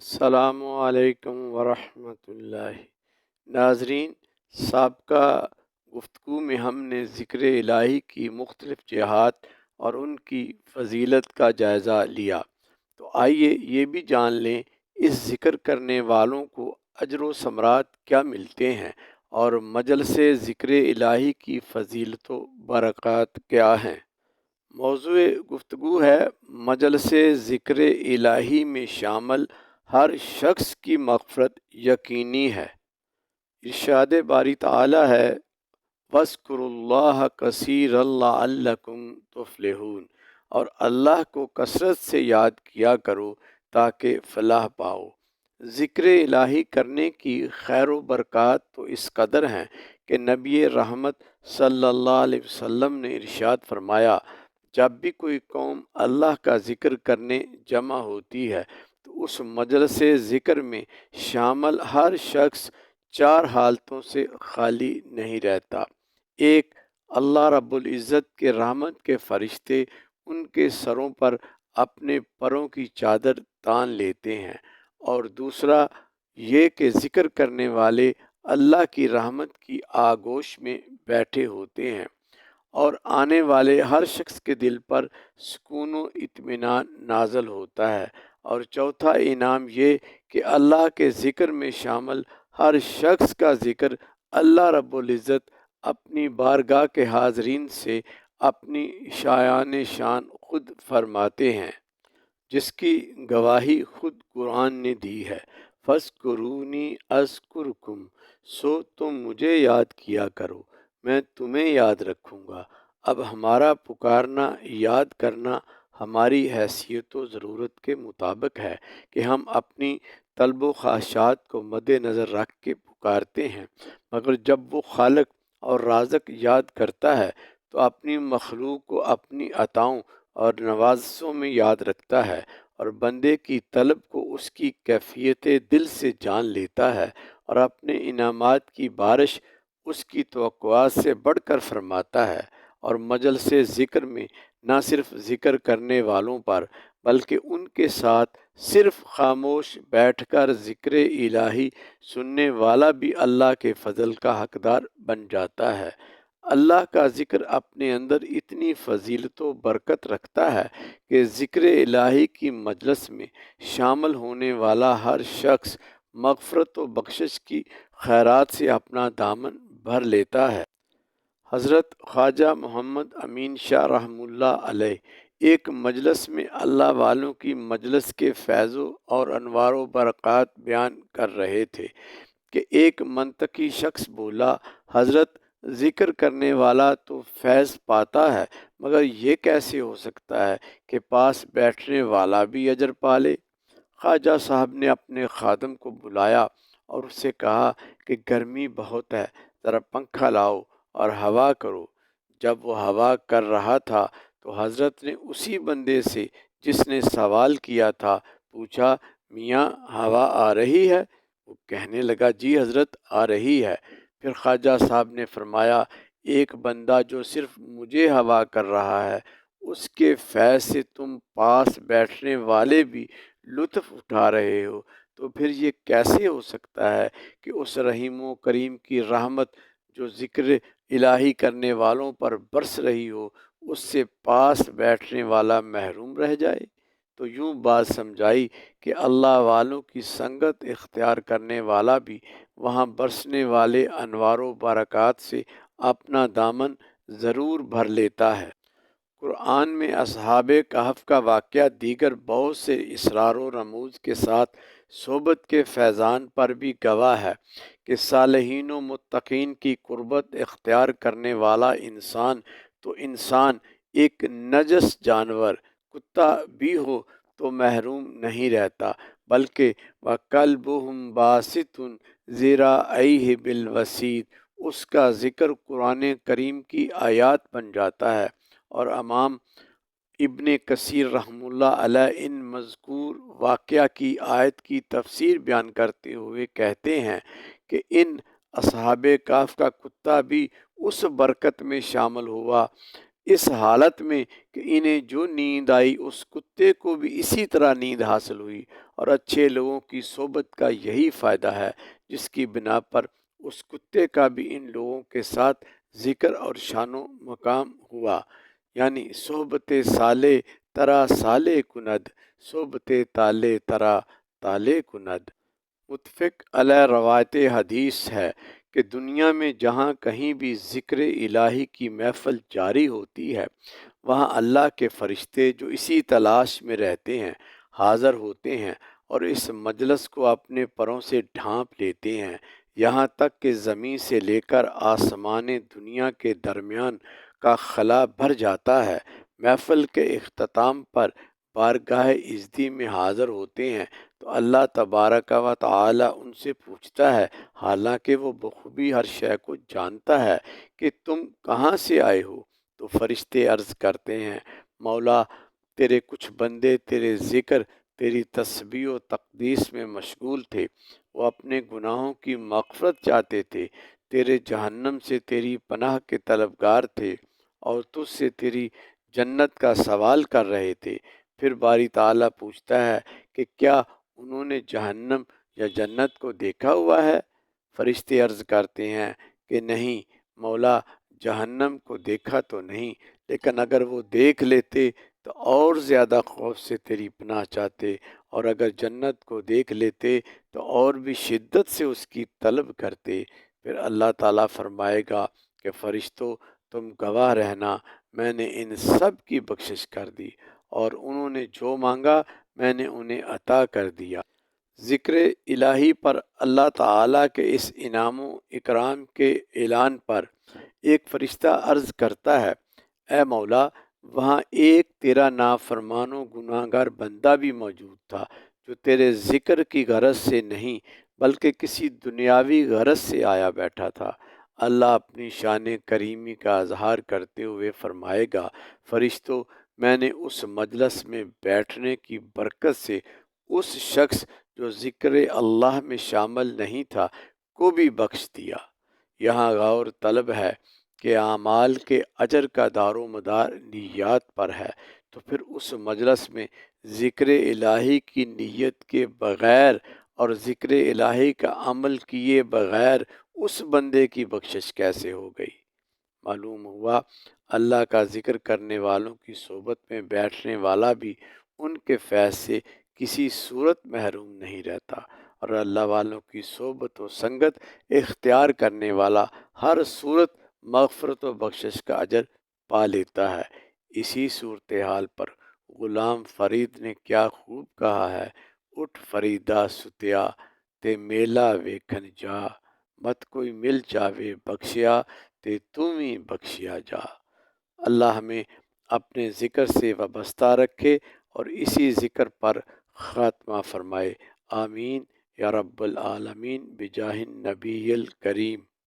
السلام علیکم ورحمۃ اللہ۔ ناظرین، سابقہ گفتگو میں ہم نے ذکر الہی کی مختلف جہات اور ان کی فضیلت کا جائزہ لیا، تو آئیے یہ بھی جان لیں اس ذکر کرنے والوں کو اجر و ثمرات کیا ملتے ہیں، اور مجلس ذکر الہی کی فضیلت و برکات کیا ہیں۔ موضوع گفتگو ہے مجلس ذکر الہی میں شامل ہر شخص کی مغفرت یقینی ہے۔ ارشاد باری تعالی ہے، وَاذْكُرُوا اللَّهَ كَثِيرًا لَعَلَّكُمْ تُفْلِحُونَ، اور اللہ کو کثرت سے یاد کیا کرو تاکہ فلاح پاؤ۔ ذکر الہی کرنے کی خیر و برکات تو اس قدر ہیں کہ نبی رحمت صلی اللہ علیہ وسلم نے ارشاد فرمایا، جب بھی کوئی قوم اللہ کا ذکر کرنے جمع ہوتی ہے تو اس مجلس ذکر میں شامل ہر شخص چار حالتوں سے خالی نہیں رہتا۔ ایک، اللہ رب العزت کے رحمت کے فرشتے ان کے سروں پر اپنے پروں کی چادر تان لیتے ہیں، اور دوسرا یہ کہ ذکر کرنے والے اللہ کی رحمت کی آغوش میں بیٹھے ہوتے ہیں، اور آنے والے ہر شخص کے دل پر سکون و اطمینان نازل ہوتا ہے۔ اور چوتھا انعام یہ کہ اللہ کے ذکر میں شامل ہر شخص کا ذکر اللہ رب العزت اپنی بارگاہ کے حاضرین سے اپنی شایان شان خود فرماتے ہیں، جس کی گواہی خود قرآن نے دی ہے۔ فَاذْكُرُونِي أَذْكُرْكُمْ، سو تم مجھے یاد کیا کرو، میں تمہیں یاد رکھوں گا۔ اب ہمارا پکارنا، یاد کرنا ہماری حیثیت و ضرورت کے مطابق ہے کہ ہم اپنی طلب و خواہشات کو مد نظر رکھ کے پکارتے ہیں، مگر جب وہ خالق اور رازق یاد کرتا ہے تو اپنی مخلوق کو اپنی عطاؤں اور نوازشوں میں یاد رکھتا ہے، اور بندے کی طلب کو اس کی کیفیت دل سے جان لیتا ہے، اور اپنے انعامات کی بارش اس کی توقعات سے بڑھ کر فرماتا ہے۔ اور مجلس ذکر میں نہ صرف ذکر کرنے والوں پر بلکہ ان کے ساتھ صرف خاموش بیٹھ کر ذکر الہی سننے والا بھی اللہ کے فضل کا حقدار بن جاتا ہے۔ اللہ کا ذکر اپنے اندر اتنی فضیلت و برکت رکھتا ہے کہ ذکر الہی کی مجلس میں شامل ہونے والا ہر شخص مغفرت و بخشش کی خیرات سے اپنا دامن بھر لیتا ہے۔ حضرت خواجہ محمد امین شاہ رحمہ اللہ علیہ ایک مجلس میں اللہ والوں کی مجلس کے فیض اور انوار و برکات بیان کر رہے تھے کہ ایک منطقی شخص بولا، حضرت، ذکر کرنے والا تو فیض پاتا ہے، مگر یہ کیسے ہو سکتا ہے کہ پاس بیٹھنے والا بھی اجر پالے؟ خواجہ صاحب نے اپنے خادم کو بلایا اور اس سے کہا کہ گرمی بہت ہے، ذرا پنکھا لاؤ اور ہوا کرو۔ جب وہ ہوا کر رہا تھا تو حضرت نے اسی بندے سے جس نے سوال کیا تھا پوچھا، میاں ہوا آ رہی ہے؟ وہ کہنے لگا، جی حضرت آ رہی ہے۔ پھر خواجہ صاحب نے فرمایا، ایک بندہ جو صرف مجھے ہوا کر رہا ہے، اس کے فیض سے تم پاس بیٹھنے والے بھی لطف اٹھا رہے ہو، تو پھر یہ کیسے ہو سکتا ہے کہ اس رحیم و کریم کی رحمت جو ذکر الہی کرنے والوں پر برس رہی ہو، اس سے پاس بیٹھنے والا محروم رہ جائے؟ تو یوں بات سمجھائی کہ اللہ والوں کی سنگت اختیار کرنے والا بھی وہاں برسنے والے انوار و برکات سے اپنا دامن ضرور بھر لیتا ہے۔ قرآن میں اصحاب کہف کا واقعہ دیگر بہت سے اسرار و رموز کے ساتھ صحبت کے فیضان پر بھی گواہ ہے کہ صالحین و متقین کی قربت اختیار کرنے والا انسان تو انسان، ایک نجس جانور کتا بھی ہو تو محروم نہیں رہتا، بلکہ وَقَلْبُهُمْ بَاسِطٌ ذِرَاعَيْهِ بِالْوَسِيدِ، اس کا ذکر قرآن کریم کی آیات بن جاتا ہے۔ اور امام ابن کثیر رحمہ اللہ علیہ ان مذکور واقعہ کی آیت کی تفسیر بیان کرتے ہوئے کہتے ہیں کہ ان اصحاب کہف کا کتا بھی اس برکت میں شامل ہوا۔ اس حالت میں کہ انہیں جو نیند آئی اس کتے کو بھی اسی طرح نیند حاصل ہوئی، اور اچھے لوگوں کی صحبت کا یہی فائدہ ہے، جس کی بنا پر اس کتے کا بھی ان لوگوں کے ساتھ ذکر اور شان و مقام ہوا، یعنی صحبت صالح ترا صالح کند، صحبت تالے ترا تالے کند۔ متفق علیہ روایت حدیث ہے کہ دنیا میں جہاں کہیں بھی ذکر الہی کی محفل جاری ہوتی ہے، وہاں اللہ کے فرشتے جو اسی تلاش میں رہتے ہیں حاضر ہوتے ہیں اور اس مجلس کو اپنے پروں سے ڈھانپ لیتے ہیں، یہاں تک کہ زمین سے لے کر آسمان دنیا کے درمیان کا خلا بھر جاتا ہے۔ محفل کے اختتام پر بارگاہ عزتی میں حاضر ہوتے ہیں تو اللہ تبارک و تعالی ان سے پوچھتا ہے، حالانکہ وہ بخوبی ہر شے کو جانتا ہے، کہ تم کہاں سے آئے ہو؟ تو فرشتے عرض کرتے ہیں، مولا تیرے کچھ بندے تیرے ذکر، تیری تسبیح و تقدیس میں مشغول تھے، وہ اپنے گناہوں کی مغفرت چاہتے تھے، تیرے جہنم سے تیری پناہ کے طلبگار تھے، اور تجھ سے تیری جنت کا سوال کر رہے تھے۔ پھر باری تعالیٰ پوچھتا ہے کہ کیا انہوں نے جہنم یا جنت کو دیکھا ہوا ہے؟ فرشتے عرض کرتے ہیں کہ نہیں مولا، جہنم کو دیکھا تو نہیں، لیکن اگر وہ دیکھ لیتے تو اور زیادہ خوف سے تیری پناہ چاہتے، اور اگر جنت کو دیکھ لیتے تو اور بھی شدت سے اس کی طلب کرتے۔ پھر اللہ تعالیٰ فرمائے گا کہ فرشتوں تم گواہ رہنا، میں نے ان سب کی بخشش کر دی، اور انہوں نے جو مانگا میں نے انہیں عطا کر دیا۔ ذکر الہی پر اللہ تعالیٰ کے اس انعام و اکرام کے اعلان پر ایک فرشتہ عرض کرتا ہے، اے مولا، وہاں ایک تیرا نافرمان و گناہ گار بندہ بھی موجود تھا، جو تیرے ذکر کی غرض سے نہیں بلکہ کسی دنیاوی غرض سے آیا بیٹھا تھا۔ اللہ اپنی شان کریمی کا اظہار کرتے ہوئے فرمائے گا، فرشتوں، میں نے اس مجلس میں بیٹھنے کی برکت سے اس شخص جو ذکر اللہ میں شامل نہیں تھا کو بھی بخش دیا۔ یہاں غور طلب ہے کہ اعمال کے اجر کا دار و مدار نیات پر ہے، تو پھر اس مجلس میں ذکر الہی کی نیت کے بغیر اور ذکر الہی کا عمل کیے بغیر اس بندے کی بخشش کیسے ہو گئی؟ معلوم ہوا اللہ کا ذکر کرنے والوں کی صحبت میں بیٹھنے والا بھی ان کے فیض سے کسی صورت محروم نہیں رہتا، اور اللہ والوں کی صحبت و سنگت اختیار کرنے والا ہر صورت مغفرت و بخشش کا اجر پا لیتا ہے۔ اسی صورتحال پر غلام فرید نے کیا خوب کہا ہے، اٹھ فریدا ستیا تے میلا ویکھن جا، مت کوئی مل جاوے بخشیا تے تم ہی بخشیا جا۔ اللہ ہمیں اپنے ذکر سے وابستہ رکھے اور اسی ذکر پر خاتمہ فرمائے، آمین یا رب العالمین، بجاہ النبی الکریم۔